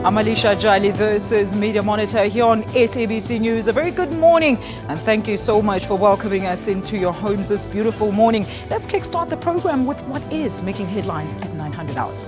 I'm Alicia Jali. This is Media Monitor here on SABC News. A very good morning and thank you so much for welcoming us into your homes this beautiful morning. Let's kickstart the program with what is making headlines at 900 hours.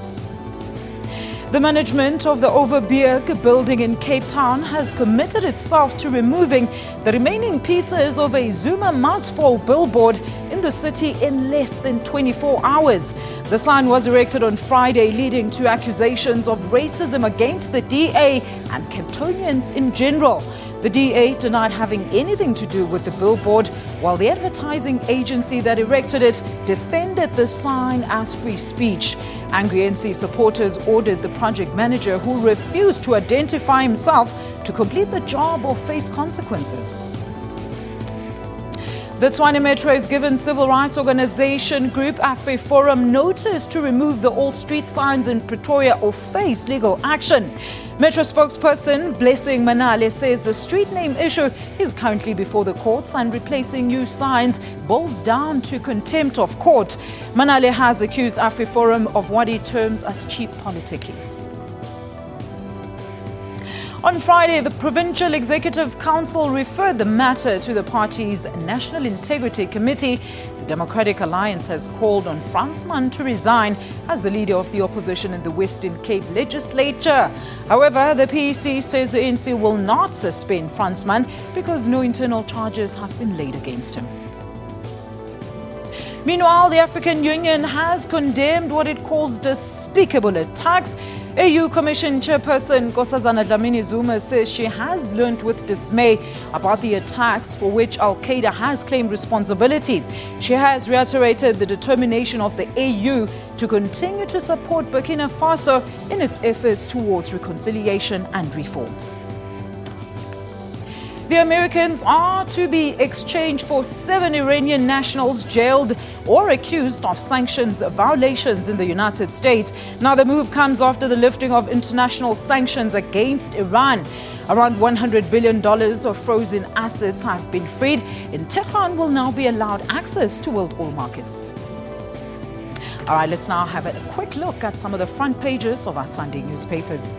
The management of the Overbeek building in Cape Town has committed itself to removing the remaining pieces of a Zuma Must Fall billboard in the city in less than 24 hours. The sign was erected on Friday, leading to accusations of racism against the DA and Capetonians in general. The DA denied having anything to do with the billboard, while the advertising agency that erected it defended the sign as free speech. Angry NC supporters ordered the project manager, who refused to identify himself, to complete the job or face consequences. The Tshwane Metro has given civil rights organization group AfriForum notice to remove the all street signs in Pretoria or face legal action. Metro spokesperson Blessing Manale says the street name issue is currently before the courts and replacing new signs boils down to contempt of court. Manale has accused AfriForum of what he terms as cheap politicking. On Friday, the Provincial Executive Council referred the matter to the party's National Integrity Committee. The Democratic Alliance has called on Fransman to resign as the leader of the opposition in the Western Cape legislature. However, the PEC says the ANC will not suspend Fransman because no internal charges have been laid against him. Meanwhile, the African Union has condemned what it calls despicable attacks. AU Commission Chairperson Nkosazana Dlamini-Zuma says she has learnt with dismay about the attacks for which Al-Qaeda has claimed responsibility. She has reiterated the determination of the AU to continue to support Burkina Faso in its efforts towards reconciliation and reform. The Americans are to be exchanged for 7 Iranian nationals jailed or accused of sanctions violations in the United States. Now, the move comes after the lifting of international sanctions against Iran. Around $100 billion of frozen assets have been freed, and Tehran will now be allowed access to world oil markets. All right, let's now have a quick look at some of the front pages of our Sunday newspapers.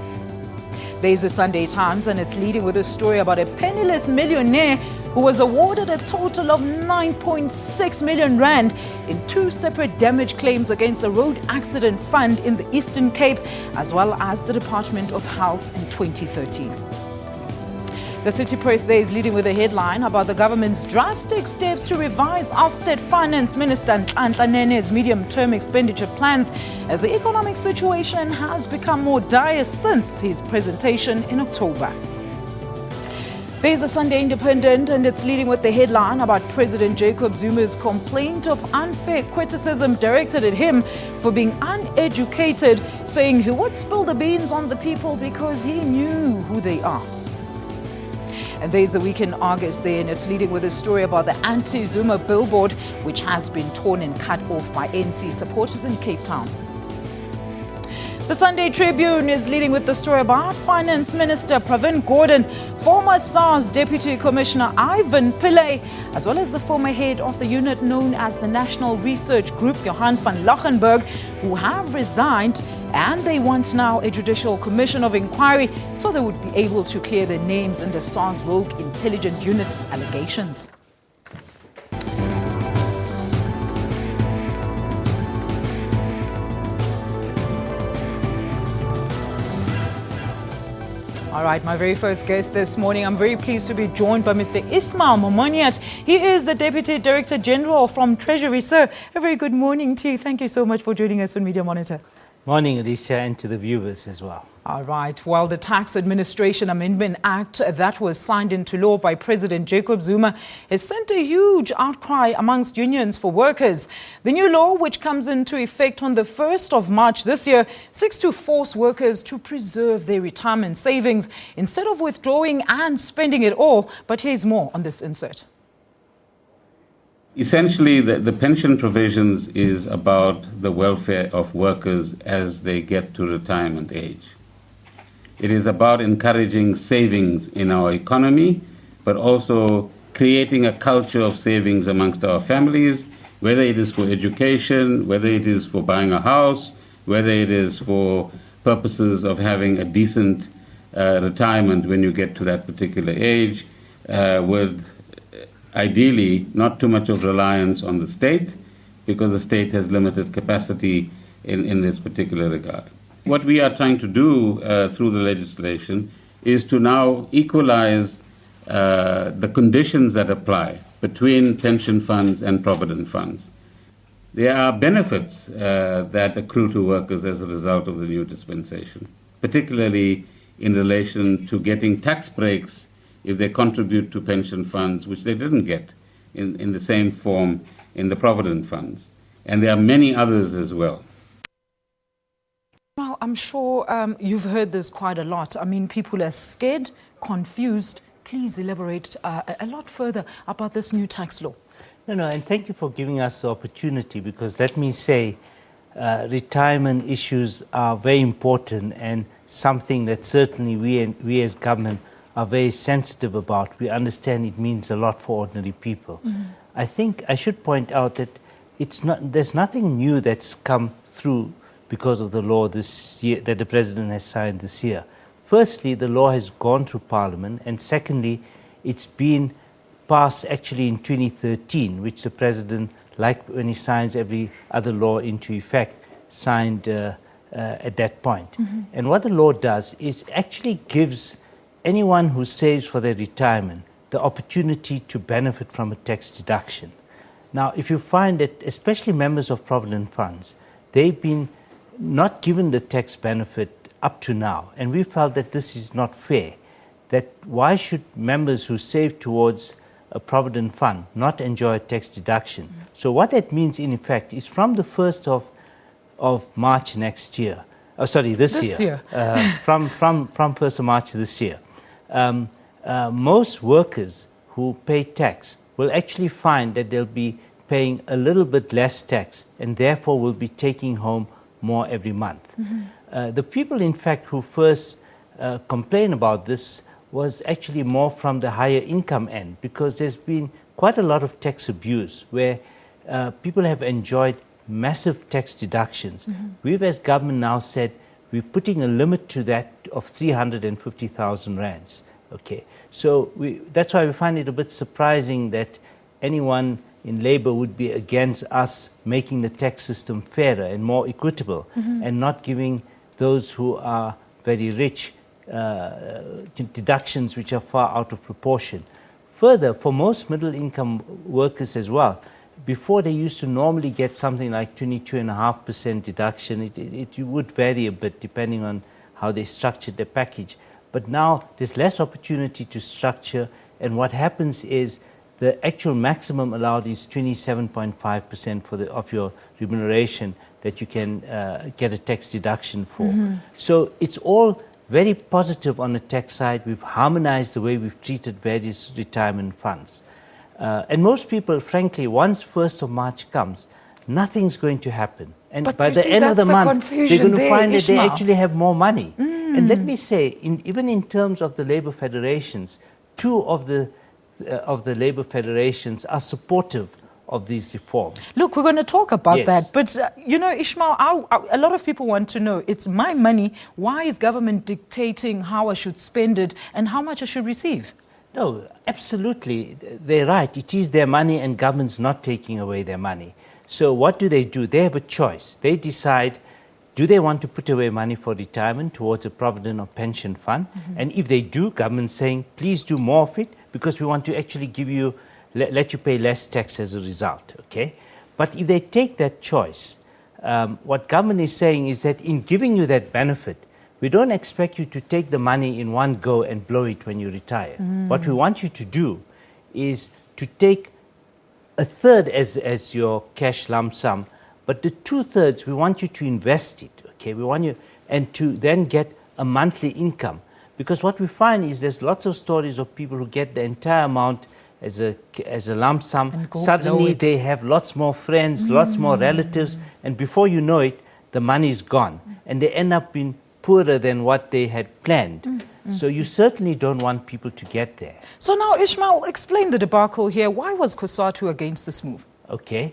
There's the Sunday Times, and it's leading with a story about a penniless millionaire who was awarded a total of 9.6 million rand in 2 separate damage claims against the Road Accident Fund in the Eastern Cape, as well as the Department of Health in 2013. The City Press there is leading with a headline about the government's drastic steps to revise ousted Finance Minister Nhlanhla Nene's medium-term expenditure plans as the economic situation has become more dire since his presentation in October. There's a Sunday Independent, and it's leading with the headline about President Jacob Zuma's complaint of unfair criticism directed at him for being uneducated, saying he would spill the beans on the people because he knew who they are. And there's the Weekend Argus there, and it's leading with a story about the anti-Zuma billboard, which has been torn and cut off by NC supporters in Cape Town. The Sunday Tribune is leading with the story about Finance Minister Pravin Gordhan, former SARS Deputy Commissioner Ivan Pillay, as well as the former head of the unit known as the National Research Group, Johan van Lochenberg, who have resigned, and they want now a judicial commission of inquiry so they would be able to clear their names in the SARS Rogue Intelligence Unit's allegations. All right, my very first guest this morning, I'm very pleased to be joined by Mr. Ismail Momoniat. He is the Deputy Director General from Treasury. Sir, a very good morning to you. Thank you so much for joining us on Media Monitor. Morning, Alicia, and to the viewers as well. All right. Well, the Tax Administration Amendment Act that was signed into law by President Jacob Zuma has sent a huge outcry amongst unions for workers. The new law, which comes into effect on the 1st of March this year, seeks to force workers to preserve their retirement savings instead of withdrawing and spending it all. But here's more on this insert. Essentially, the pension provisions is about the welfare of workers as they get to retirement age. It is about encouraging savings in our economy, but also creating a culture of savings amongst our families, whether it is for education, whether it is for buying a house, whether it is for purposes of having a decent retirement when you get to that particular age, with ideally not too much of reliance on the state, because the state has limited capacity in this particular regard. What we are trying to do through the legislation is to now equalize the conditions that apply between pension funds and provident funds. There are benefits that accrue to workers as a result of the new dispensation, particularly in relation to getting tax breaks if they contribute to pension funds, which they didn't get in the same form in the provident funds. And there are many others as well. Well, I'm sure you've heard this quite a lot. I mean, people are scared, confused. Please elaborate a lot further about this new tax law. No, and thank you for giving us the opportunity, because let me say, retirement issues are very important and something that certainly we as government are very sensitive about. We understand it means a lot for ordinary people. Mm-hmm. I think I should point out that there's nothing new that's come through because of the law this year that the President has signed this year. Firstly, the law has gone through Parliament, and secondly, it's been passed actually in 2013, which the President, like when he signs every other law into effect, signed at that point. Mm-hmm. And what the law does is actually gives anyone who saves for their retirement the opportunity to benefit from a tax deduction. Now, if you find that, especially members of provident funds, they've been not given the tax benefit up to now, and we felt that this is not fair, that why should members who save towards a provident fund not enjoy a tax deduction? Mm-hmm. So what that means in effect is from the 1st of March next year, this year. From 1st of March this year, most workers who pay tax will actually find that they'll be paying a little bit less tax and therefore will be taking home more every month. Mm-hmm. The people, in fact, who first complain about this was actually more from the higher income end, because there's been quite a lot of tax abuse where people have enjoyed massive tax deductions. Mm-hmm. We've, as government, now said we're putting a limit to that of 350,000 rands. Okay, so that's why we find it a bit surprising that anyone in Labour would be against us making the tax system fairer and more equitable, mm-hmm. and not giving those who are very rich deductions which are far out of proportion. Further, for most middle income workers as well, before they used to normally get something like 22.5% deduction. It would vary a bit depending on how they structured their package. But now there's less opportunity to structure, and what happens is the actual maximum allowed is 27.5% of your remuneration that you can get a tax deduction for. Mm-hmm. So it's all very positive on the tax side. We've harmonized the way we've treated various retirement funds. And most people, frankly, once 1st of March comes, nothing's going to happen. And but by the end of the month, they're going to find that they actually have more money. Mm. And let me say, even in terms of the labor federations, 2 of the labor federations are supportive of these reforms. Look, we're going to talk about that. But, Ishmael, a lot of people want to know, it's my money. Why is government dictating how I should spend it and how much I should receive? No, absolutely. They're right. It is their money, and government's not taking away their money. So what do? They have a choice. They decide, do they want to put away money for retirement towards a provident or pension fund? Mm-hmm. And if they do, government's saying, please do more of it, because we want to actually give you, let you pay less tax as a result, okay? But if they take that choice, what government is saying is that in giving you that benefit, we don't expect you to take the money in one go and blow it when you retire. Mm. What we want you to do is to take a third as your cash lump sum, but the 2/3 we want you to invest it, okay? We want you, and to then get a monthly income. Because what we find is there's lots of stories of people who get the entire amount as a lump sum. Suddenly they have lots more friends, lots more relatives, and before you know it, the money is gone. And they end up being poorer than what they had planned. So you certainly don't want people to get there. So now, Ishmael, explain the debacle here. Why was COSATU against this move? Okay.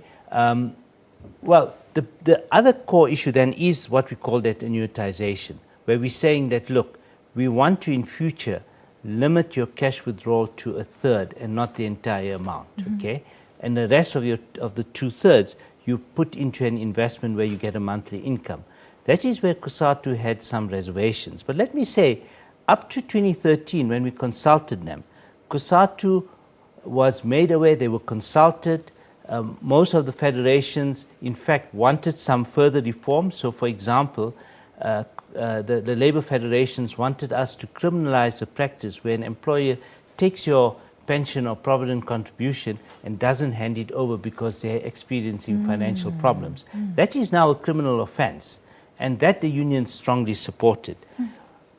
Well, the other core issue then is what we call that annuitization, where we're saying that, look, we want to in future limit your cash withdrawal to a third and not the entire amount, okay? And the rest of the 2/3 you put into an investment where you get a monthly income. That is where COSATU had some reservations. But let me say, up to 2013, when we consulted them, COSATU was made aware, they were consulted. Most of the federations, in fact, wanted some further reform. So, for example, the labor federations wanted us to criminalize the practice where an employer takes your pension or provident contribution and doesn't hand it over because they're experiencing financial problems. That is now a criminal offense, and that the union strongly supported.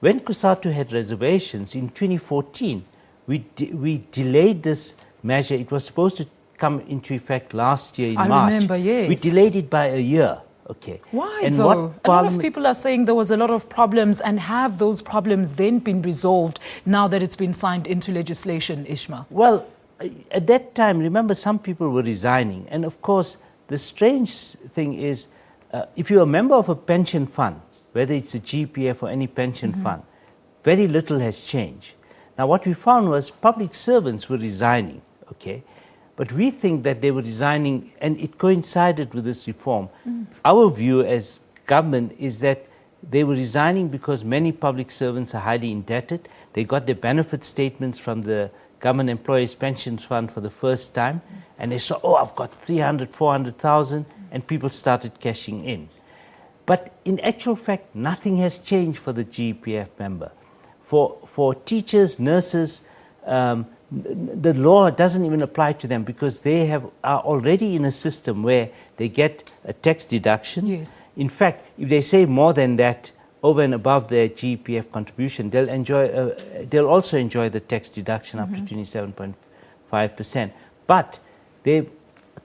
When COSATU had reservations in 2014, we delayed this measure. It was supposed to come into effect last year in March. I remember, yes. We delayed it by a year. Okay. Why and though? A lot of people are saying there was a lot of problems, and have those problems then been resolved now that it's been signed into legislation, Ishmael? Well, at that time, remember, some people were resigning. And of course, the strange thing is, if you're a member of a pension fund, whether it's a GPF or any pension fund, very little has changed. Now, what we found was public servants were resigning, okay? But we think that they were resigning, and it coincided with this reform. Our view as government is that they were resigning because many public servants are highly indebted. They got their benefit statements from the Government Employees Pensions Fund for the first time, and they saw, oh, I've got 300, 400,000, and people started cashing in. But in actual fact, nothing has changed for the GEPF member. For teachers, nurses, the law doesn't even apply to them because they are already in a system where they get a tax deduction. Yes. In fact, if they save more than that over and above their GEPF contribution, they'll also enjoy the tax deduction up to 27.5%. But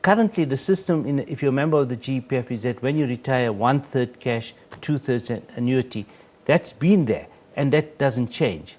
currently the system, if you're a member of the GEPF, is that when you retire, 1/3 cash, 2/3 annuity. That's been there, and that doesn't change.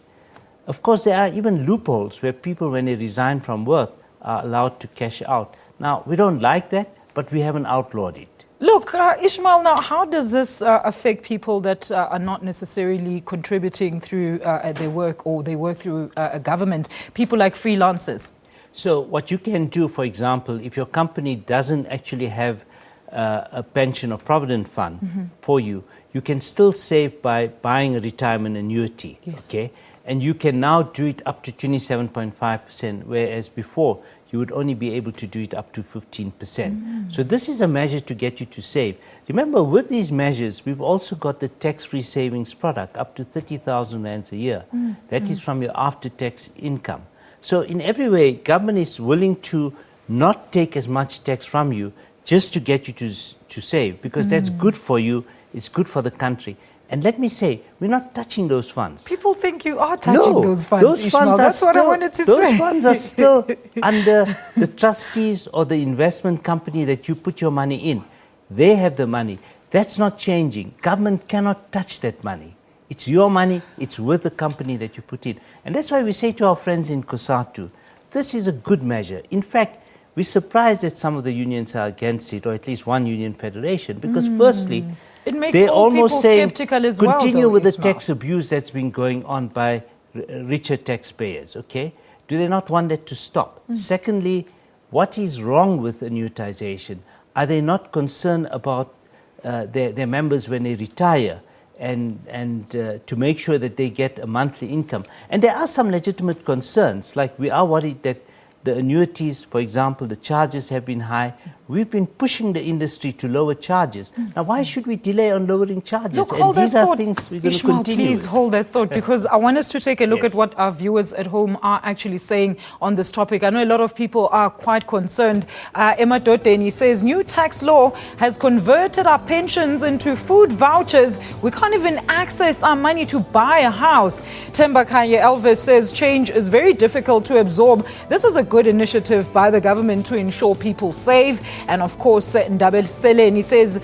Of course, there are even loopholes where people, when they resign from work, are allowed to cash out. Now, we don't like that, but we haven't outlawed it. Look, Ishmael, now how does this affect people that are not necessarily contributing through their work, or they work through a government, people like freelancers? So what you can do, for example, if your company doesn't actually have a pension or provident fund for you, you can still save by buying a retirement annuity, okay? And you can now do it up to 27.5%, whereas before you would only be able to do it up to 15%. So this is a measure to get you to save. Remember, with these measures, we've also got the tax-free savings product up to 30,000 rands a year. That is from your after-tax income. So in every way, government is willing to not take as much tax from you just to get you to save, because that's good for you, it's good for the country. And let me say, we're not touching those funds. People think you are touching those funds, those Ishmael. funds That's what I wanted to say. Those funds are still under the trustees or the investment company that you put your money in. They have the money. That's not changing. Government cannot touch that money. It's your money. It's with the company that you put in. And that's why we say to our friends in COSATU, this is a good measure. In fact, we're surprised that some of the unions are against it, or at least one union federation, because firstly, it makes they're all almost people saying, skeptical as well. continue though, with the Ishmael. tax abuse that's been going on by richer taxpayers, okay? Do they not want that to stop? Secondly, what is wrong with annuitization? Are they not concerned about their members when they retire, and to make sure that they get a monthly income? And there are some legitimate concerns, like we are worried that the annuities, for example, the charges have been high. We've been pushing the industry to lower charges. Now, why should we delay on lowering charges? Look, and hold these that are thought. things we're going to Ishmael, continue please with. hold that thought, because I want us to take a look Yes. at what our viewers at home are actually saying on this topic. I know a lot of people are quite concerned. Emma Doteni says, new tax law has converted our pensions into food vouchers. We can't even access our money to buy a house. Temba Kanye Elvis says, change is very difficult to absorb. This is a good initiative by the government to ensure people save. And of course, Ndabel Seleni says,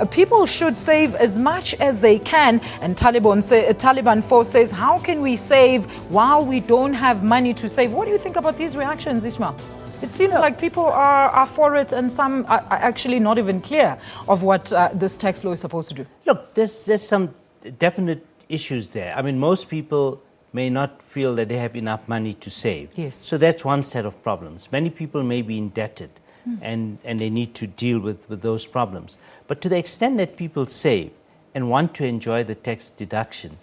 people should save as much as they can. And Taliban Force says, how can we save while we don't have money to save? What do you think about these reactions, Ishmael? It seems like people are for it and some are actually not even clear of what this tax law is supposed to do. Look, there's some definite issues there. I mean, most people may not feel that they have enough money to save. Yes. So that's one set of problems. Many people may be indebted and they need to deal with those problems. But to the extent that people save and want to enjoy the tax deduction,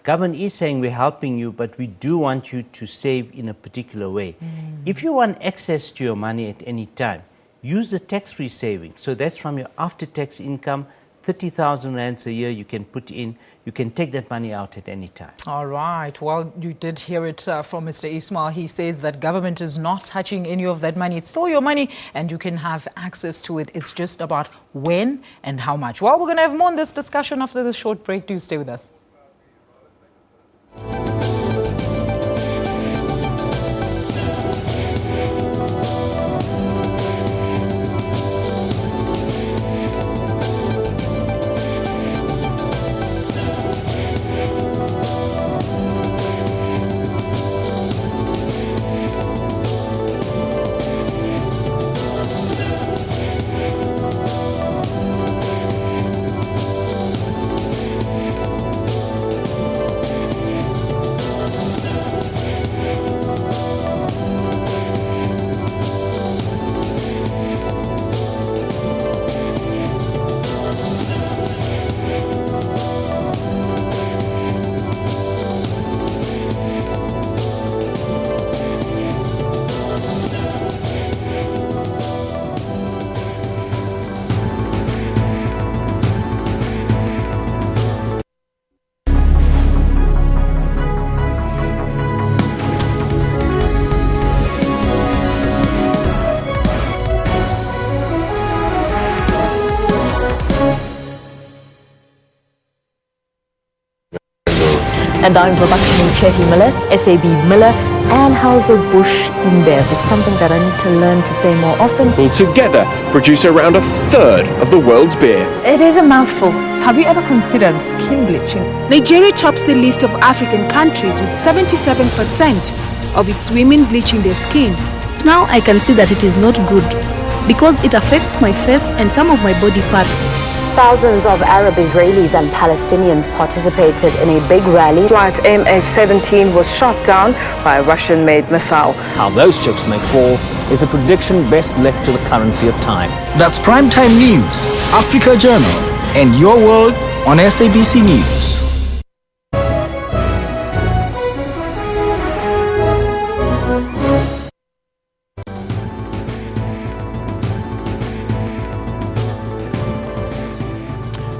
government is saying we're helping you, but we do want you to save in a particular way. If you want access to your money at any time, use the tax-free saving. So that's from your after-tax income, 30,000 rands a year you can put in. You can take that money out at any time. All right. Well, you did hear it from Mr. Ismail. He says that government is not touching any of that money. It's still your money and you can have access to it. It's just about when and how much. Well, we're going to have more on this discussion after this short break. Do stay with us. And I'm production Chetty Miller, SAB Miller, and Hauser Bush InBev. It's something that I need to learn to say more often. Will together produce around a third of the world's beer. It is a mouthful. Have you ever considered skin bleaching? Nigeria tops the list of African countries with 77% of its women bleaching their skin. Now I can see that it is not good because it affects my face and some of my body parts. Thousands of Arab Israelis and Palestinians participated in a big rally. Flight MH17 was shot down by a Russian-made missile. How those chips may fall is a prediction best left to the currency of time. That's Primetime News, Africa Journal, and Your World on SABC News.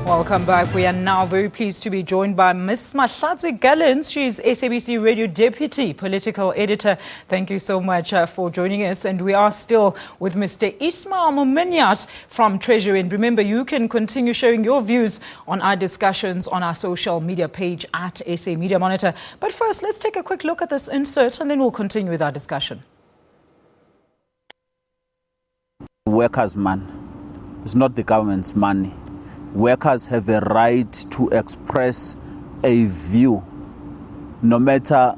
Welcome back. We are now very pleased to be joined by Ms. Mahlatsi Gallens. She's SABC Radio Deputy Political Editor. Thank you so much for joining us. And we are still with Mr. Ismail Muminyat from Treasury. And remember, you can continue sharing your views on our discussions on our social media page at SA Media Monitor. But first, let's take a quick look at this insert and then we'll continue with our discussion. Workers' money. It's not the government's money. Workers have a right to express a view, no matter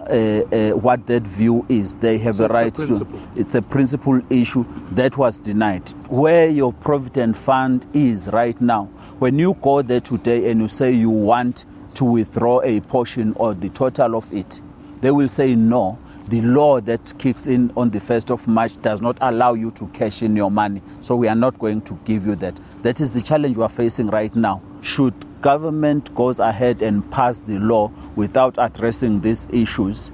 what that view is. They have a right to. It's a principal issue that was denied. Where your provident fund is right now, when you go there today and you say you want to withdraw a portion or the total of it, they will say no. The law that kicks in on the 1st of March does not allow you to cash in your money. So we are not going to give you that. That is the challenge we are facing right now. Should government goes ahead and pass the law without addressing these issues,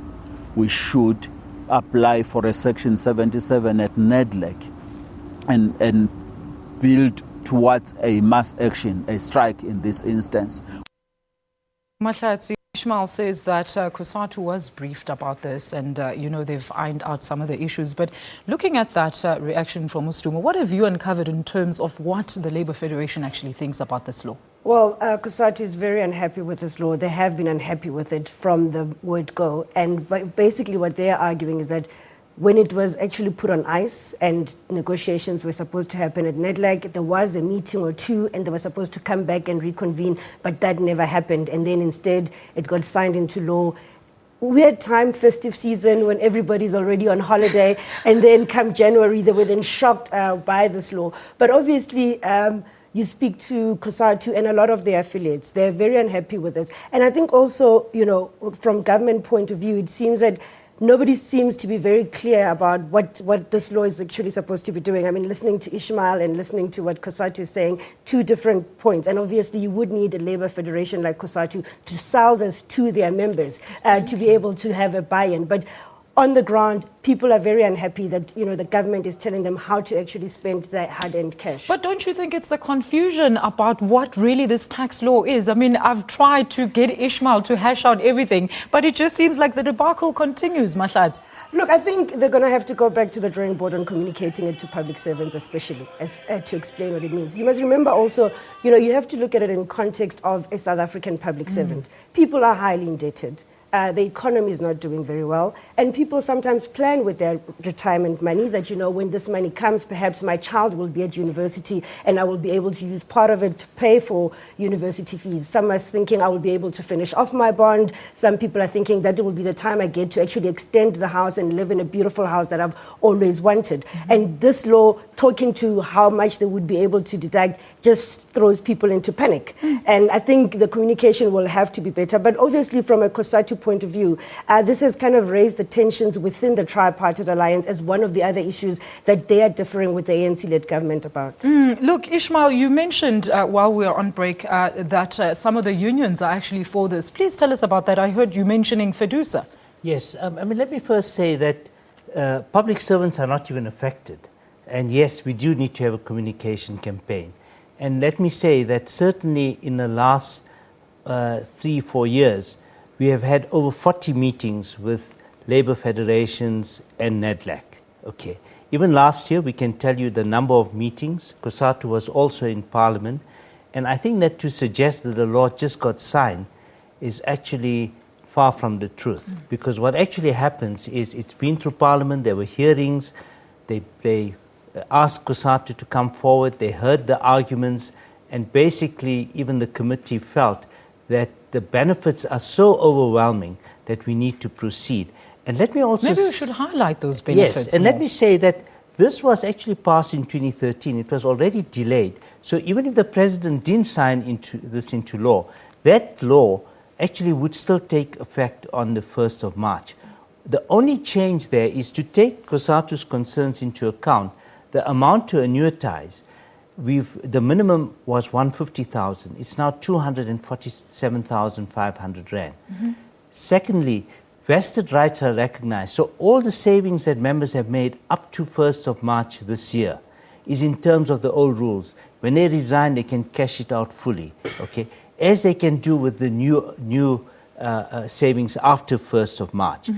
we should apply for a Section 77 at NEDLEC and build towards a mass action, a strike in this instance. Mahlatsi, Ishmael says that COSATU was briefed about this and, they've ironed out some of the issues. But looking at that reaction from Mustuma, what have you uncovered in terms of what the Labour Federation actually thinks about this law? Well, COSATU is very unhappy with this law. They have been unhappy with it from the word go. And basically what they are arguing is that when it was actually put on ice and negotiations were supposed to happen at NEDLEC, there was a meeting or two and they were supposed to come back and reconvene, but that never happened. And then instead it got signed into law weird time, festive season, when everybody's already on holiday, and then come January, they were then shocked by this law. But obviously, you speak to COSATU and a lot of their affiliates. They're very unhappy with this. And I think also, you know, from government point of view, it seems that nobody seems to be very clear about what this law is actually supposed to be doing. I mean, listening to Ishmael and listening to what COSATU is saying, two different points. And obviously, you would need a labor federation like COSATU to sell this to their members to be able to have a buy-in. But on the ground, people are very unhappy that, you know, the government is telling them how to actually spend their hard-earned cash. But don't you think it's the confusion about what really this tax law is? I mean, I've tried to get Ishmael to hash out everything, but it just seems like the debacle continues, Mahlads. Look, I think they're going to have to go back to the drawing board on communicating it to public servants, especially, to explain what it means. You must remember also, you know, you have to look at it in context of a South African public servant. People are highly indebted. The economy is not doing very well. And people sometimes plan with their retirement money that, you know, when this money comes, perhaps my child will be at university and I will be able to use part of it to pay for university fees. Some are thinking I will be able to finish off my bond. Some people are thinking that it will be the time I get to actually extend the house and live in a beautiful house that I've always wanted. And this law, talking to how much they would be able to deduct, just throws people into panic. And I think the communication will have to be better. But obviously, from a COSATU point of view, this has kind of raised the tensions within the tripartite alliance as one of the other issues that they are differing with the ANC-led government about. Look, Ishmael, you mentioned while we were on break that some of the unions are actually for this. Please tell us about that. I heard you mentioning FEDUSA. Yes, I mean, let me first say that public servants are not even affected. And yes, we do need to have a communication campaign. And let me say that certainly in the last 3-4 years, we have had over 40 meetings with labor federations and NEDLAC. Okay. Even last year, we can tell you the number of meetings. COSATU was also in Parliament. And I think that to suggest that the law just got signed is actually far from the truth. Because what actually happens is it's been through Parliament, there were hearings, they asked COSATU to come forward, they heard the arguments, and basically even the committee felt that the benefits are so overwhelming that we need to proceed. And let me also... Maybe we should highlight those benefits. Yes, and let me say that this was actually passed in 2013. It was already delayed. So even if the president didn't sign this into law, that law actually would still take effect on the 1st of March. The only change there is to take COSATU's concerns into account. The amount to annuitize, the minimum was 150,000. It's now 247,500 rand. Secondly, vested rights are recognized. So all the savings that members have made up to 1st of March this year is in terms of the old rules. When they resign, they can cash it out fully, okay? As they can do with the new savings after 1st of March.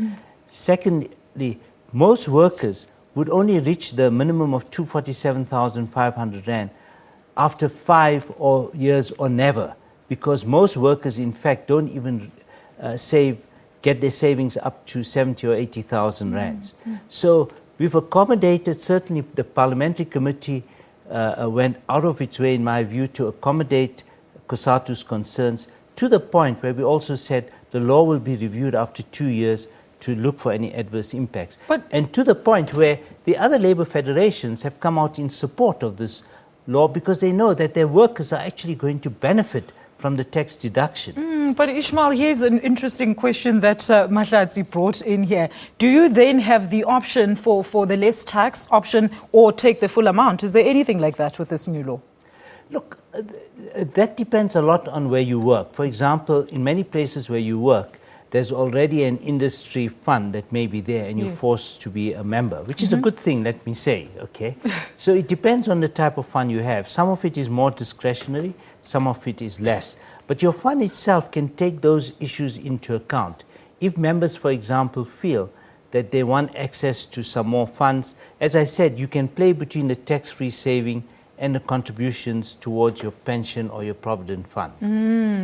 Secondly, most workers would only reach the minimum of 247,500 rand after 5 years or never, because most workers, in fact, don't even get their savings up to 70 or 80,000 rands. So we've accommodated, certainly the parliamentary committee went out of its way, in my view, to accommodate COSATU's concerns, to the point where we also said the law will be reviewed after 2 years to look for any adverse impacts. And to the point where the other labor federations have come out in support of this law because they know that their workers are actually going to benefit from the tax deduction. But Ishmael, here's an interesting question that Mahlatsi brought in here. Do you then have the option for the less tax option or take the full amount? Is there anything like that with this new law? Look, that depends a lot on where you work. For example, in many places where you work, there's already an industry fund that may be there and you're forced to be a member, which is a good thing, let me say, okay? So it depends on the type of fund you have. Some of it is more discretionary, some of it is less. But your fund itself can take those issues into account. If members, for example, feel that they want access to some more funds, as I said, you can play between the tax-free saving and the contributions towards your pension or your provident fund.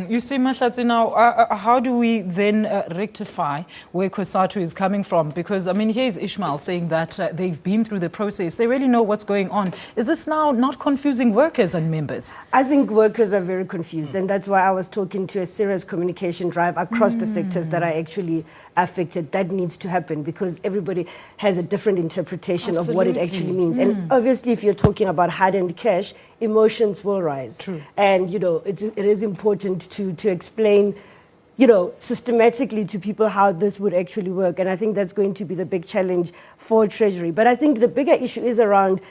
You see, Mahlatsi, now, how do we then rectify where COSATU is coming from? Because, I mean, here's Ishmael saying that they've been through the process. They really know what's going on. Is this now not confusing workers and members? I think workers are very confused, and that's why I was talking to a serious communication drive across the sectors that are actually affected. That needs to happen because everybody has a different interpretation of what it actually means. And obviously, if you're talking about hard-earned cash, emotions will rise. True. And, you know, it is important to explain, you know, systematically to people how this would actually work. And I think that's going to be the big challenge for Treasury. But I think the bigger issue is around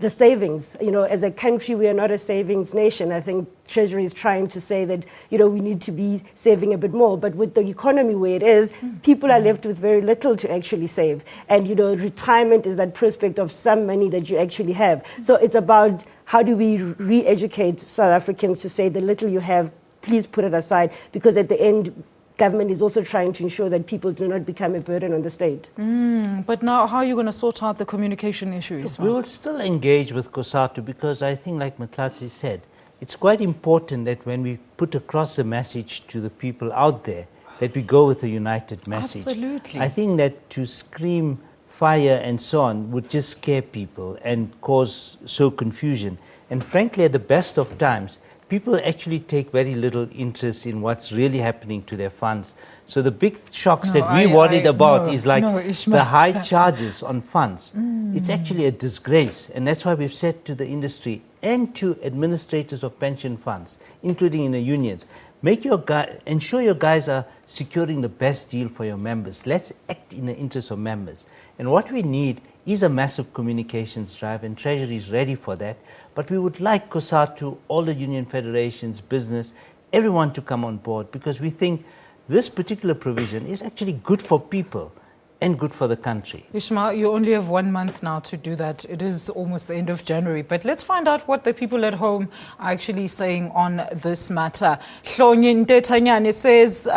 the savings. You know, as a country, we are not a savings nation. I think Treasury is trying to say that, you know, we need to be saving a bit more. But with the economy where it is, people are left with very little to actually save. And, you know, retirement is that prospect of some money that you actually have. So it's about how do we re-educate South Africans to say the little you have, please put it aside, because at the end, government is also trying to ensure that people do not become a burden on the state. But now, how are you going to sort out the communication issues? We will still engage with COSATU because I think, like Mahlatsi said, it's quite important that when we put across a message to the people out there, that we go with a united message. Absolutely. I think that to scream fire and so on would just scare people and cause so confusion. And frankly, at the best of times, people actually take very little interest in what's really happening to their funds. So the big shocks that we're worried about is like the high charges on funds. It's actually a disgrace. And that's why we've said to the industry and to administrators of pension funds, including in the unions, ensure your guys are securing the best deal for your members. Let's act in the interest of members. And what we need is a massive communications drive, and Treasury is ready for that. But we would like COSATU, all the union federations, business, everyone to come on board, because we think this particular provision is actually good for people and good for the country. Ishmael, you only have 1 month now to do that. It is almost the end of January. But let's find out what the people at home are actually saying on this matter. Hlonyin Tetanyane says,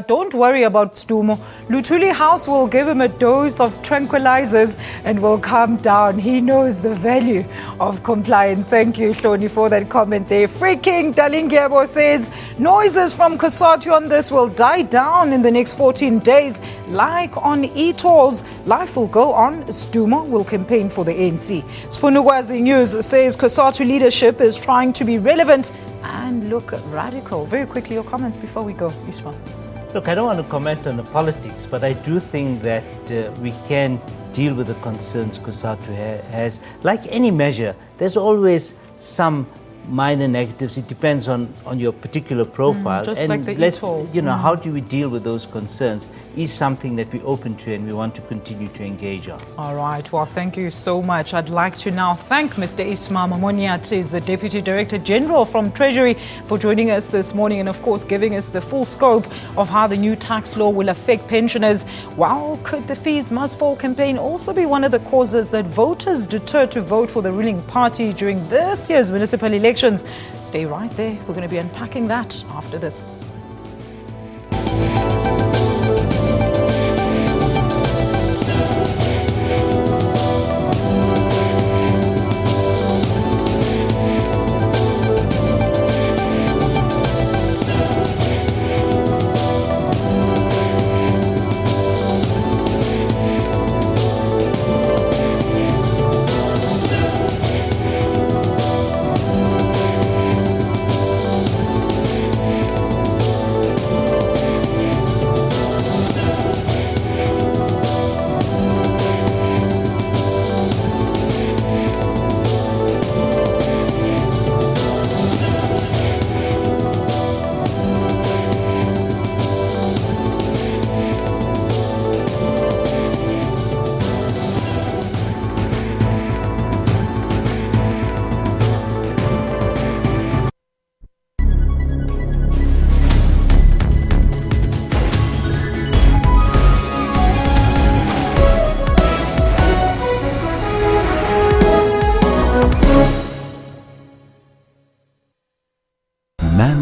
don't worry about Stumo. Lutuli House will give him a dose of tranquilizers and will calm down. He knows the value of compliance. Thank you, Hloni, for that comment there. Freaking Dalingebo says, noises from COSATU on this will die down in the next 14 days. Like on e-tolls, life will go on. Stuma will campaign for the ANC. Sfunugwazi News says COSATU leadership is trying to be relevant and look radical. Very quickly, your comments before we go, Ishmael. Look, I don't want to comment on the politics, but I do think that we can deal with the concerns COSATU has. Like any measure, there's always some minor negatives. It depends on your particular profile. Just and like the e-tolls. You know, how do we deal with those concerns is something that we're open to and we want to continue to engage on. All right. Well, thank you so much. I'd like to now thank Mr. Ishmael Mamoniat, is the Deputy Director General from Treasury, for joining us this morning and, of course, giving us the full scope of how the new tax law will affect pensioners. Well, could the Fees Must Fall campaign also be one of the causes that voters deter to vote for the ruling party during this year's municipal elections? Stay right there. We're going to be unpacking that after this.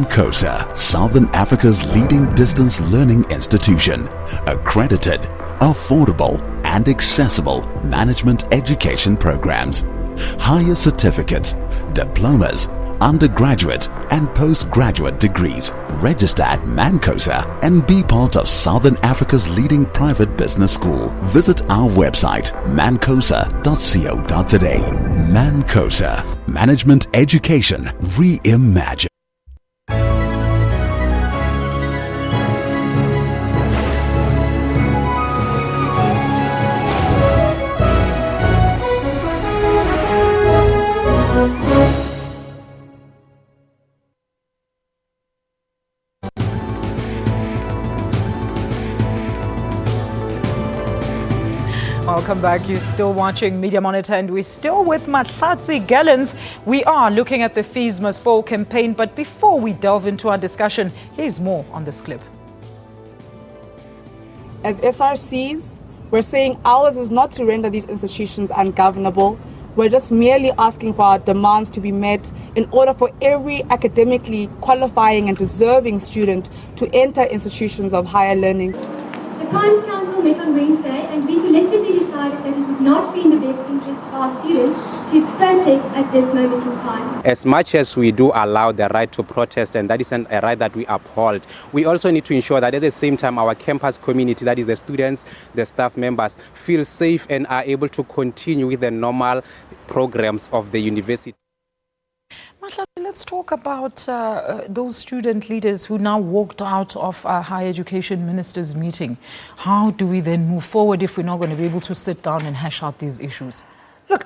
COSA, Southern Africa's leading distance learning institution, accredited, affordable and accessible management education programs. higher certificates, diplomas, undergraduate and postgraduate degrees. Register at Mancosa and be part of Southern Africa's leading private business school. Visit our website mancosa.co.za. Mancosa, Management Education Reimagined. Welcome back. You're still watching Media Monitor and we're still with Mahlatsi Gallons. We are looking at the Fees Must Fall campaign, but before we delve into our discussion, here's more on this clip. As SRCs, we're saying ours is not to render these institutions ungovernable. We're just merely asking for our demands to be met in order for every academically qualifying and deserving student to enter institutions of higher learning. The Crimes Council met on Wednesday and we collectively decided that it would not be in the best interest of our students to protest at this moment in time. As much as we do allow the right to protest, and that is a right that we uphold, we also need to ensure that at the same time our campus community, that is the students, the staff members, feel safe and are able to continue with the normal programs of the university. Let's talk about those student leaders who now walked out of a higher education minister's meeting. How do we then move forward if we're not going to be able to sit down and hash out these issues? Look,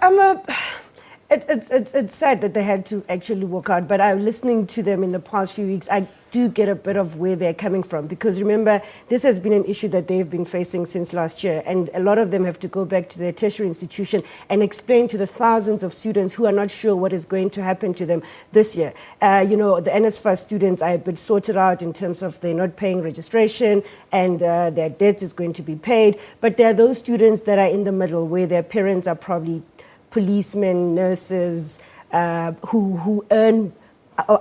it's sad that they had to actually walk out, but I'm listening to them in the past few weeks. I do get a bit of where they're coming from, because remember, this has been an issue that they've been facing since last year, and a lot of them have to go back to their tertiary institution and explain to the thousands of students who are not sure what is going to happen to them this year. The NSFAS students are a bit sorted out in terms of they're not paying registration and their debt is going to be paid, but there are those students that are in the middle where their parents are probably policemen, nurses, who earn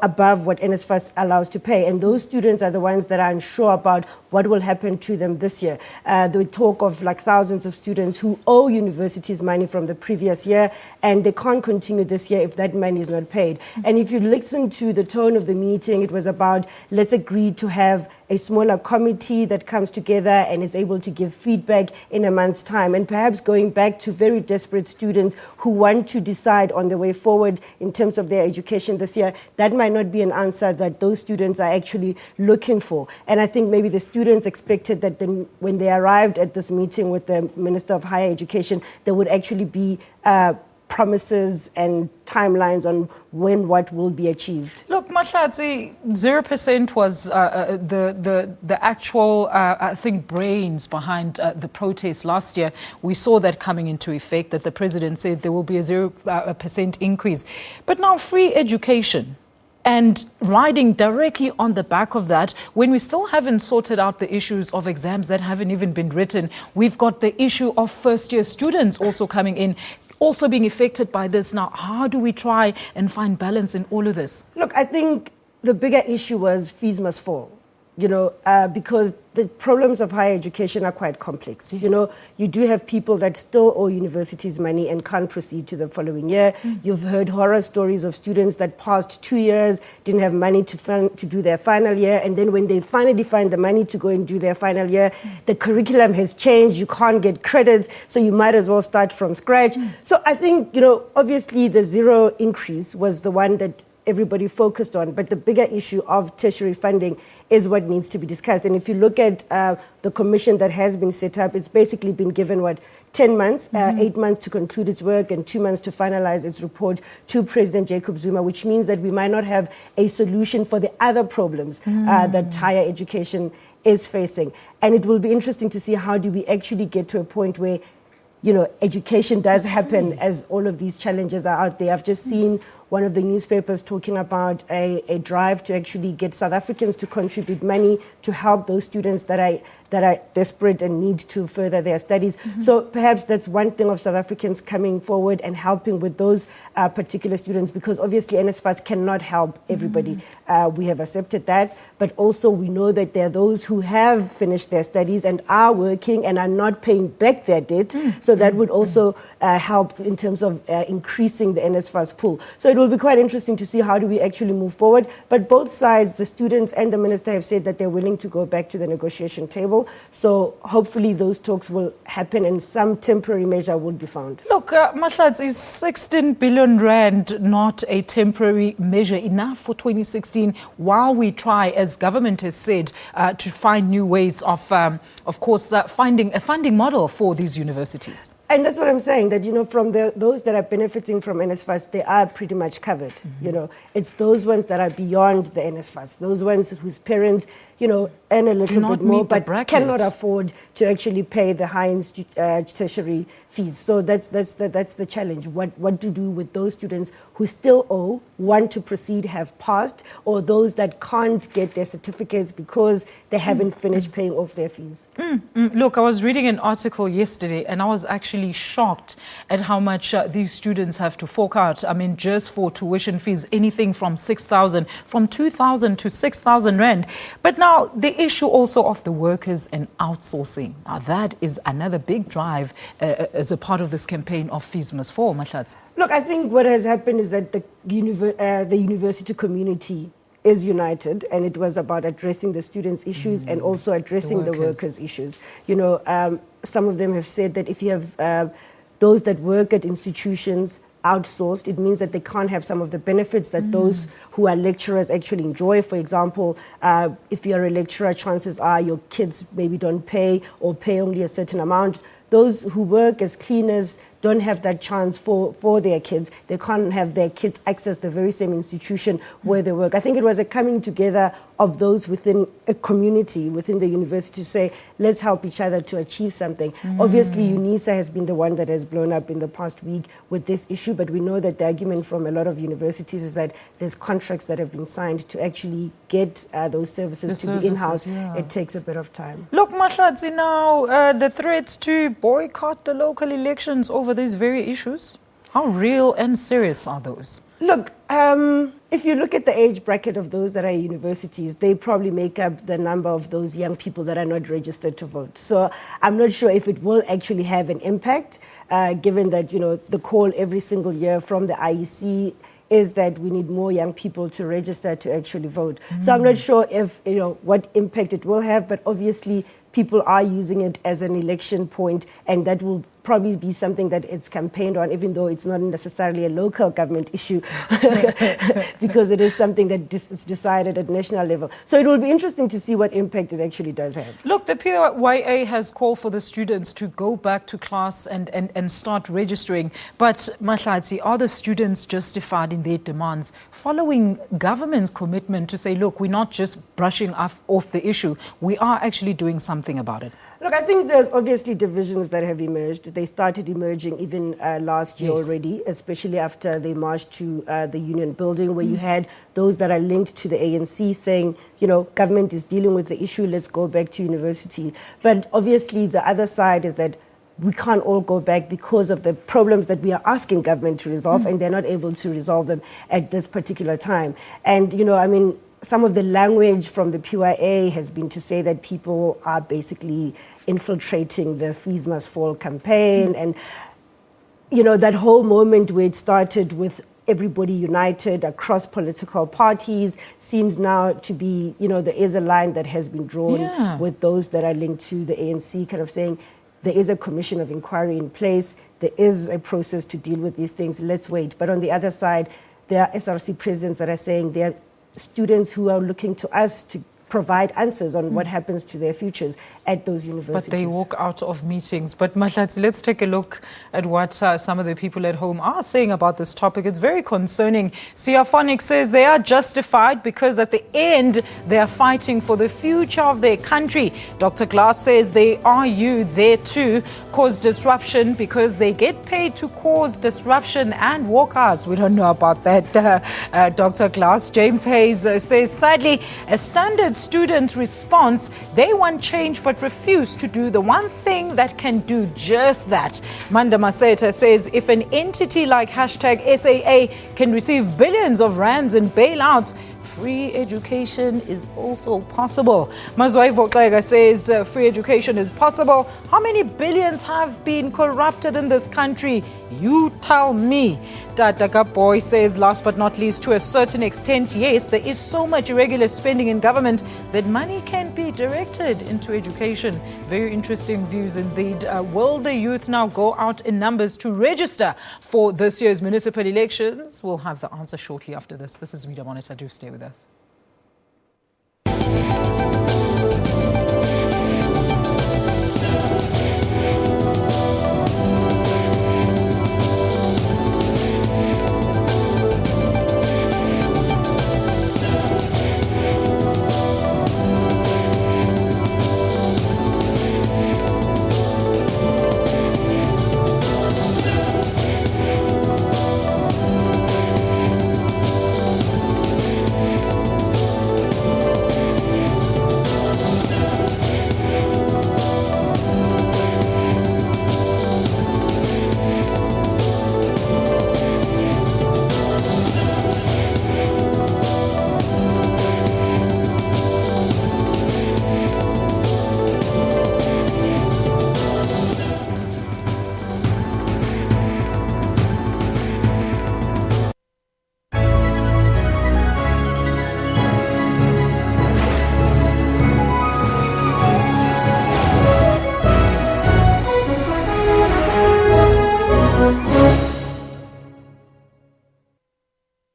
above what NSFAS allows to pay. And those students are the ones that are unsure about what will happen to them this year. They talk of like thousands of students who owe universities money from the previous year, and they can't continue this year if that money is not paid. And if you listen to the tone of the meeting, it was about, let's agree to have a smaller committee that comes together and is able to give feedback in a month's time, and perhaps going back to very desperate students who want to decide on the way forward in terms of their education this year. That might not be an answer that those students are actually looking for. And I think maybe the students expected that when they arrived at this meeting with the Minister of Higher Education, there would actually be promises and timelines on when what will be achieved. Look, Mahlatsi, 0% was the actual, I think, brains behind the protest last year. We saw that coming into effect, that the president said there will be a 0% increase. But now free education, and riding directly on the back of that, when we still haven't sorted out the issues of exams that haven't even been written, we've got the issue of first-year students also coming in, also being affected by this. Now, how do we try and find balance in all of this? Look, I think the bigger issue was fees must fall, because the problems of higher education are quite complex. Yes. You do have people that still owe universities money and can't proceed to the following year. You've heard horror stories of students that passed 2 years, didn't have money to do their final year, and then when they finally find the money to go and do their final year, the curriculum has changed, you can't get credits, so you might as well start from scratch. So I think, obviously the zero increase was the one that everybody focused on, but the bigger issue of tertiary funding is what needs to be discussed. And if you look at the commission that has been set up, it's basically been given 10 months, 8 months to conclude its work and 2 months to finalize its report to President Jacob Zuma, which means that we might not have a solution for the other problems that higher education is facing. And it will be interesting to see how do we actually get to a point where education does happen as all of these challenges are out there. I've just seen one of the newspapers talking about a drive to actually get South Africans to contribute money to help those students that are desperate and need to further their studies. So perhaps that's one thing of South Africans coming forward and helping with those particular students, because obviously NSFAS cannot help everybody. We have accepted that, but also we know that there are those who have finished their studies and are working and are not paying back their debt. So that would also help in terms of increasing the NSFAS pool. So it will be quite interesting to see how do we actually move forward. But both sides, the students and the minister, have said that they're willing to go back to the negotiation table. So hopefully those talks will happen and some temporary measure will be found. Look, Mahlatsi, is 16 billion rand not a temporary measure enough for 2016 while we try, as government has said, to find new ways of course, finding a funding model for these universities? And that's what I'm saying, that, you know, from those that are benefiting from NSFAS, they are pretty much covered. You know, it's those ones that are beyond the NSFAS, those ones whose parents, you know, earn a little bit more but cannot afford to actually pay the high tertiary fees. So that's the challenge. What to do with those students who still owe, want to proceed, have passed, or those that can't get their certificates because they haven't finished paying off their fees. Look, I was reading an article yesterday and I was actually shocked at how much these students have to fork out. I mean, just for tuition fees, anything from 6,000, from 2,000 to 6,000 rand. But now the issue also of the workers and outsourcing. Now that is another big drive as a part of this campaign of Fees Must Fall, Mahlatsi. Look, I think what has happened is that the university community is united, and it was about addressing the students' issues and also addressing the workers' issues. You know, some of them have said that if you have those that work at institutions outsourced, it means that they can't have some of the benefits that those who are lecturers actually enjoy. For example, if you're a lecturer, chances are your kids maybe don't pay or pay only a certain amount. Those who work as cleaners don't have that chance for their kids. They can't have their kids access the very same institution where they work. I think it was a coming together of those within a community, within the university, to say, let's help each other to achieve something. Obviously, UNISA has been the one that has blown up in the past week with this issue, but we know that the argument from a lot of universities is that there's contracts that have been signed to actually get those services to be in-house. Yeah. It takes a bit of time. Look, Mahlatsi, now the threats to boycott the local elections over these very issues, how real and serious are those? Look, if you look at the age bracket of those that are at universities, they probably make up the number of those young people that are not registered to vote. So I'm not sure if it will actually have an impact, given that, you know, the call every single year from the IEC is that we need more young people to register to actually vote. So I'm not sure if, you know, what impact it will have, but obviously people are using it as an election point, and that will probably be something that it's campaigned on, even though it's not necessarily a local government issue, because it is something that is decided at national level. So it will be interesting to see what impact it actually does have. Look, the PYA has called for the students to go back to class and start registering. But Mahlatsi, are the students justified in their demands following government's commitment to say, look, we're not just brushing off the issue, we are actually doing something about it? Look, I think there's obviously divisions that have emerged. They started emerging even last year already, especially after they marched to the Union building, where you had those that are linked to the ANC saying, you know, government is dealing with the issue, let's go back to university. But obviously the other side is that we can't all go back because of the problems that we are asking government to resolve, and they're not able to resolve them at this particular time. And, you know, I mean, some of the language from the PYA has been to say that people are basically infiltrating the Fees Must Fall campaign. And, you know, that whole moment where it started with everybody united across political parties seems now to be, you know, there is a line that has been drawn with those that are linked to the ANC, kind of saying there is a commission of inquiry in place, there is a process to deal with these things, let's wait. But on the other side, there are SRC presidents that are saying there are students who are looking to us to provide answers on what happens to their futures at those universities. But they walk out of meetings. But Mahlatsi, let's take a look at what some of the people at home are saying about this topic. It's very concerning. Siaphonic says they are justified because at the end they are fighting for the future of their country. Dr. Glass says they are there too, cause disruption because they get paid to cause disruption and walkouts. We don't know about that, Dr. Glass. James Hayes says, sadly, a standard student response, they want change but refuse to do the one thing that can do just that. Manda Maseta says, if an entity like #SAA can receive billions of rands in bailouts, free education is also possible. Mazwai Voklega says free education is possible. How many billions have been corrupted in this country? You tell me. Tataka Boy says, last but not least, to a certain extent, yes, there is so much irregular spending in government that money can be directed into education. Very interesting views indeed. Will the youth now go out in numbers to register for this year's municipal elections? We'll have the answer shortly after this. This is Media Monitor. Do stay with us.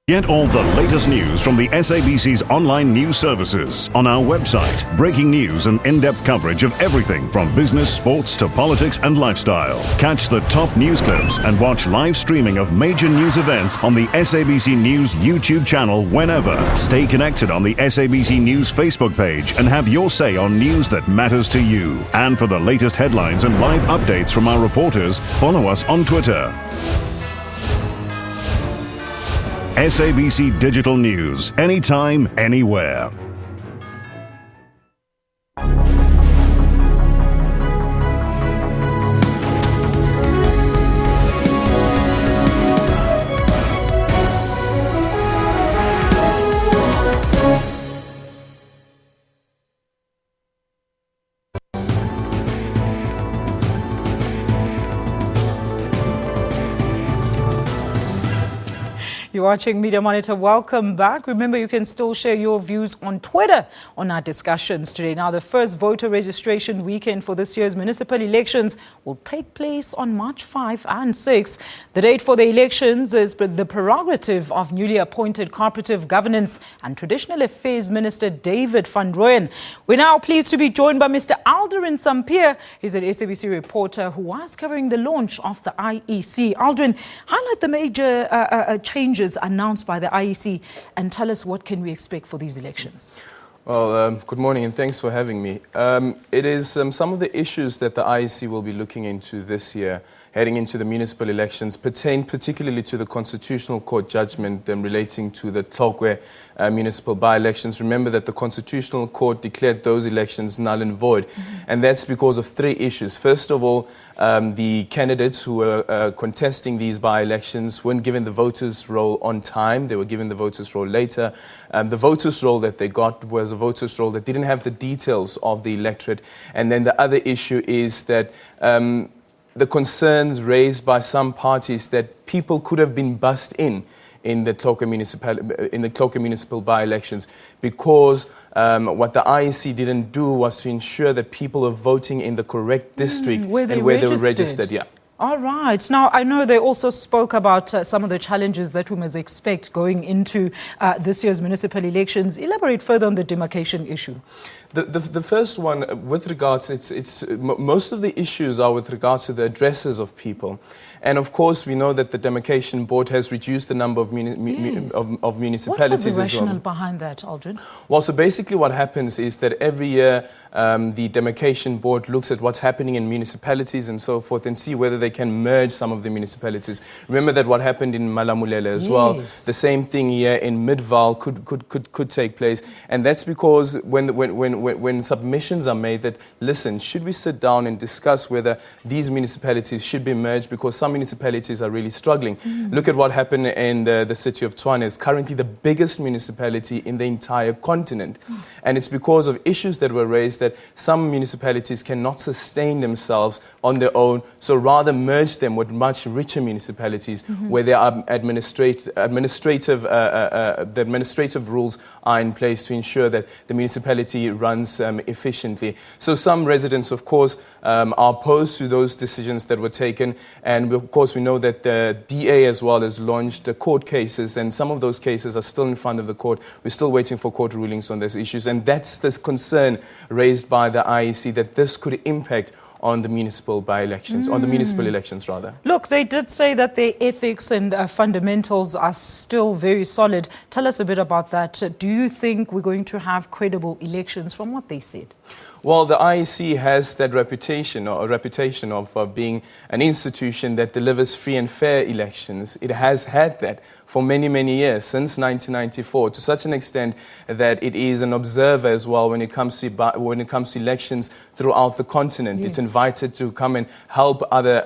Get all the latest news from the SABC's online news services on our website. Breaking news and in-depth coverage of everything from business, sports to politics and lifestyle. Catch the top news clips and watch live streaming of major news events on the SABC News YouTube channel whenever. Stay connected on the SABC News Facebook page and have your say on news that matters to you. And for the latest headlines and live updates from our reporters, follow us on Twitter. SABC Digital News, anytime, anywhere. You're watching Media Monitor. Welcome back. Remember, you can still share your views on Twitter on our discussions today. Now, the first voter registration weekend for this year's municipal elections will take place on March 5 and 6. The date for the elections is the prerogative of newly appointed Cooperative Governance and Traditional Affairs Minister David van Rooyen. We're now pleased to be joined by Mr. Aldrin Sampier. He's an SABC reporter who was covering the launch of the IEC. Aldrin, highlight the major changes announced by the IEC and tell us what can we expect for these elections. Well, good morning and thanks for having me. It is some of the issues that the IEC will be looking into this year, heading into the municipal elections, pertain particularly to the Constitutional Court judgment relating to the Tlokwe municipal by-elections. Remember that the Constitutional Court declared those elections null and void, and that's because of three issues. First of all, the candidates who were contesting these by-elections weren't given the voters' roll on time. They were given the voters' roll later. The voters' roll that they got was a voters' roll that didn't have the details of the electorate. And then the other issue is that the concerns raised by some parties that people could have been bussed in the Tlokwe municipal by-elections because what the IEC didn't do was to ensure that people are voting in the correct district where and where they were registered. Yeah. All right. Now, I know they also spoke about some of the challenges that we must expect going into this year's municipal elections. Elaborate further on the demarcation issue. The first one, with regards, most of the issues are with regards to the addresses of people. And of course, we know that the demarcation board has reduced the number of, of municipalities What was the as well. rationale behind that, Aldrin? Well, so basically what happens is that every year the demarcation board looks at what's happening in municipalities and so forth and see whether they can merge some of the municipalities. Remember that what happened in Malamulele as well. The same thing here in Midvaal could take place. And that's because when submissions are made that, listen, should we sit down and discuss whether these municipalities should be merged, because some municipalities are really struggling. Look at what happened in the city of Tshwane. It's currently the biggest municipality in the entire continent. And it's because of issues that were raised that some municipalities cannot sustain themselves on their own, so rather merge them with much richer municipalities where there are the administrative rules are in place to ensure that the municipality runs efficiently. So some residents, of course, are opposed to those decisions that were taken, and of course we know that the DA as well has launched court cases, and some of those cases are still in front of the court. We're still waiting for court rulings on those issues, and that's this concern raised by the IEC that this could impact on the municipal by-elections, on the municipal elections rather. Look, they did say that their ethics and fundamentals are still very solid. Tell us a bit about that. Do you think we're going to have credible elections from what they said? Well, the IEC has that reputation, or a reputation of being an institution that delivers free and fair elections. It has had that for many, many years, since 1994, to such an extent that it is an observer as well when it comes to elections throughout the continent. Yes. It's invited to come and help other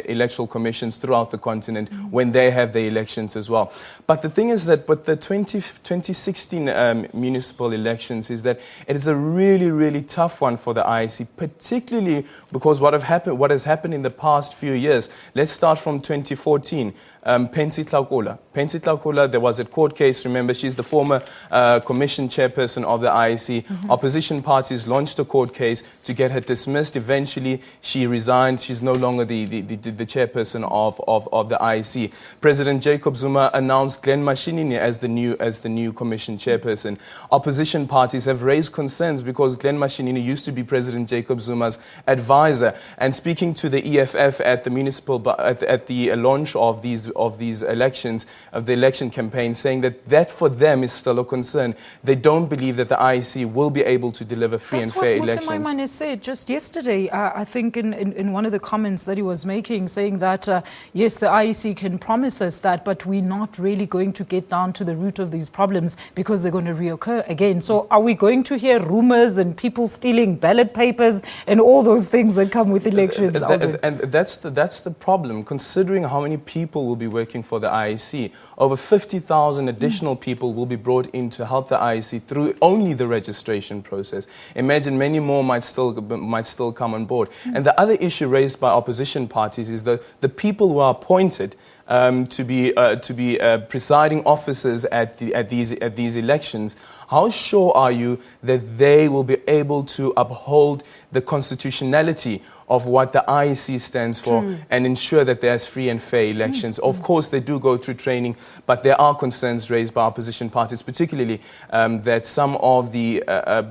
electoral commissions throughout the continent when they have their elections as well. But the thing is that with the 2016 municipal elections is that it is a really, really tough one for the IEC, particularly because what has happened in the past few years. Let's start from 2014. Pensi Tlakula, there was a court case. Remember, she's the former commission chairperson of the IEC. Opposition parties launched a court case to get her dismissed. Eventually, she resigned. She's no longer the chairperson of the IEC. President Jacob Zuma announced Glenn Mashinini as the new commission chairperson. Opposition parties have raised concerns because Glenn Mashinini used to be President Jacob Zuma's advisor. And speaking to the EFF at the municipal at the launch of these elections, of the election campaign, saying that for them is still a concern. They don't believe that the IEC will be able to deliver free and fair elections. That's what Musa Maimane said just yesterday, I think in one of the comments that he was making, saying that, yes, the IEC can promise us that, but we're not really going to get down to the root of these problems because they're going to reoccur again. So are we going to hear rumors and people stealing ballot papers and all those things that come with elections? And that's the problem, considering how many people will be working for the IEC. Over 50,000 additional people will be brought in to help the IEC through only the registration process. Imagine many more might still come on board. And the other issue raised by opposition parties is that the people who are appointed to be presiding officers at these elections, how sure are you that they will be able to uphold the constitutionality of what the IEC stands for and ensure that there's free and fair elections? Of course, they do go through training, but there are concerns raised by opposition parties, particularly that some of the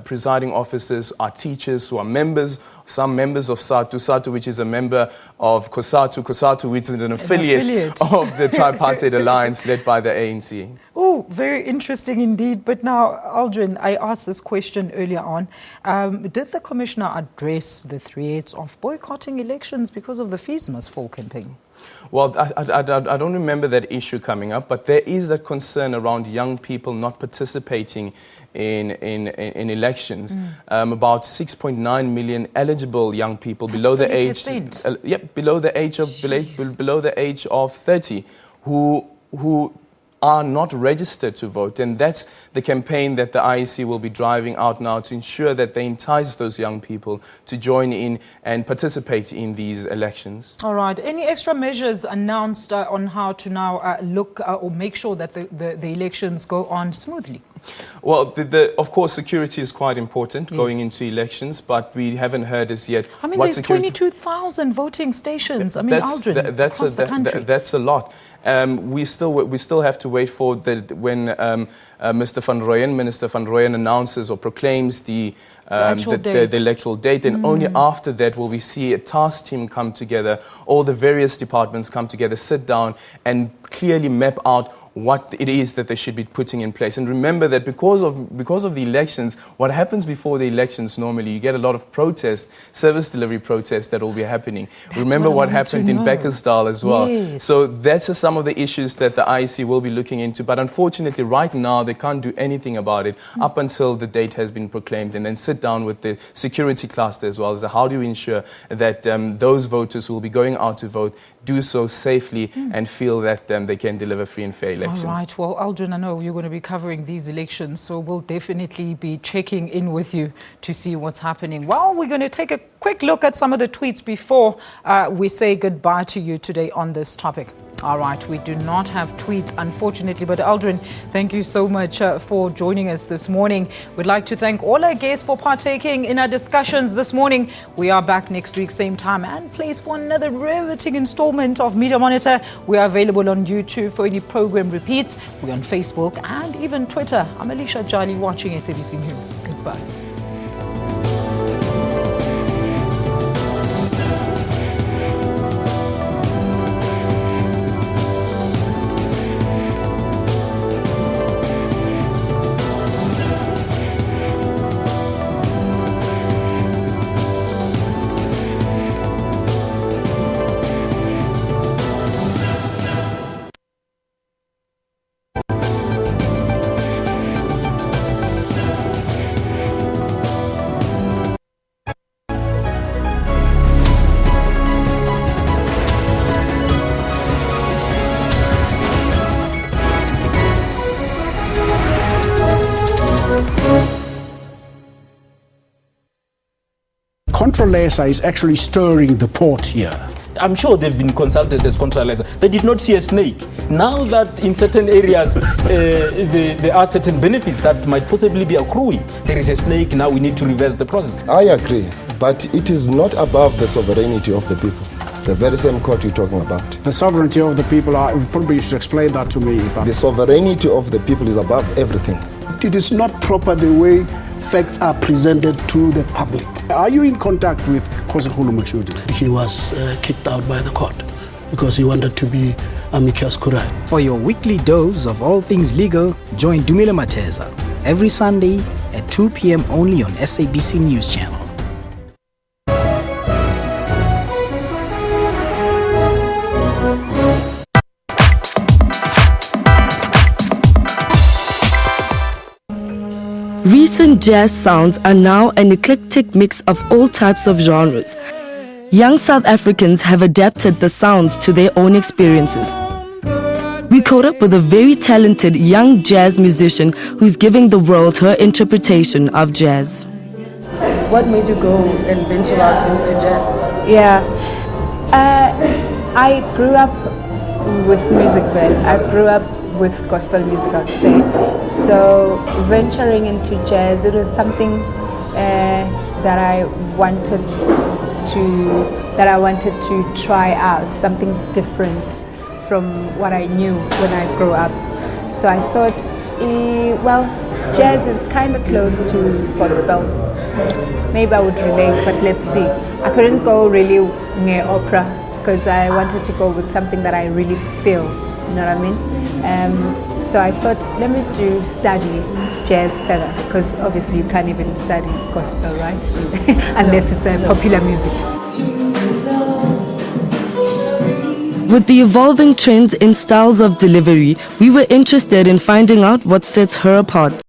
presiding officers are teachers who are some members of SATU, which is a member of COSATU, which is an affiliate of the Tripartite Alliance led by the ANC. Oh, very interesting indeed. But now, Aldrin, I asked this question earlier on. Did the Commissioner address the threats of boycotting elections because of the Fees Must Fall campaign? Well, I don't remember that issue coming up, but there is that concern around young people not participating in elections. About 6.9 million eligible young people below the age of 30 who are not registered to vote. And that's the campaign that the IEC will be driving out now to ensure that they entice those young people to join in and participate in these elections. All right. Any extra measures announced on how to now look or make sure that the elections go on smoothly? Well, of course, security is quite important going into elections, but we haven't heard as yet. I mean, what there's security... 22,000 voting stations. I mean, Aldrin, across the country. That's a lot. We still have to wait for when Minister van Rooyen announces or proclaims the electoral date, and only after that will we see a task team come together, all the various departments come together, sit down and clearly map out what it is that they should be putting in place. And remember that because of the elections, what happens before the elections normally, you get a lot of protest, service delivery protests that will be happening. Remember what happened in Bekkersdal as well. Yes. So that's some of the issues that the IEC will be looking into. But unfortunately, right now, they can't do anything about it up until the date has been proclaimed, and then sit down with the security cluster as well as how do you ensure that those voters who will be going out to vote do so safely and feel that they can deliver free and fair elections. All right. Well, Aldrin, I know you're going to be covering these elections, so we'll definitely be checking in with you to see what's happening. Well, we're going to take a quick look at some of the tweets before we say goodbye to you today on this topic. All right, we do not have tweets, unfortunately, but Aldrin, thank you so much for joining us this morning. We'd like to thank all our guests for partaking in our discussions this morning. We are back next week, same time and place, for another riveting installment of Media Monitor. We are available on YouTube for any program repeats. We're on Facebook and even Twitter. I'm Alicia Jali, watching SABC News. Goodbye. Controlesa is actually stirring the pot here. I'm sure they've been consulted as Controlesa. They did not see a snake. Now that in certain areas there are certain benefits that might possibly be accruing, there is a snake, now we need to reverse the process. I agree, but it is not above the sovereignty of the people. The very same court you're talking about. The sovereignty of the people, probably you should explain that to me. The sovereignty of the people is above everything. It is not proper the way facts are presented to the public. Are you in contact with Kgosigolo Motshodi? He was kicked out by the court because he wanted to be amicus curiae. For your weekly dose of all things legal, join Dumile Mateza every Sunday at 2 p.m. only on SABC News Channel. Recent jazz sounds are now an eclectic mix of all types of genres. Young South Africans have adapted the sounds to their own experiences. We caught up with a very talented young jazz musician who's giving the world her interpretation of jazz. What made you go and venture out into jazz? Yeah, I grew up with music then. I grew up with gospel music, I'd say. So venturing into jazz, it was something that I wanted to try out, something different from what I knew when I grew up. So I thought, well, jazz is kind of close to gospel. Maybe I would relate, but let's see. I couldn't go really near opera because I wanted to go with something that I really feel. You know what I mean? So I thought, let me study jazz further, because obviously you can't even study gospel, right? Unless it's popular music. With the evolving trends in styles of delivery, we were interested in finding out what sets her apart.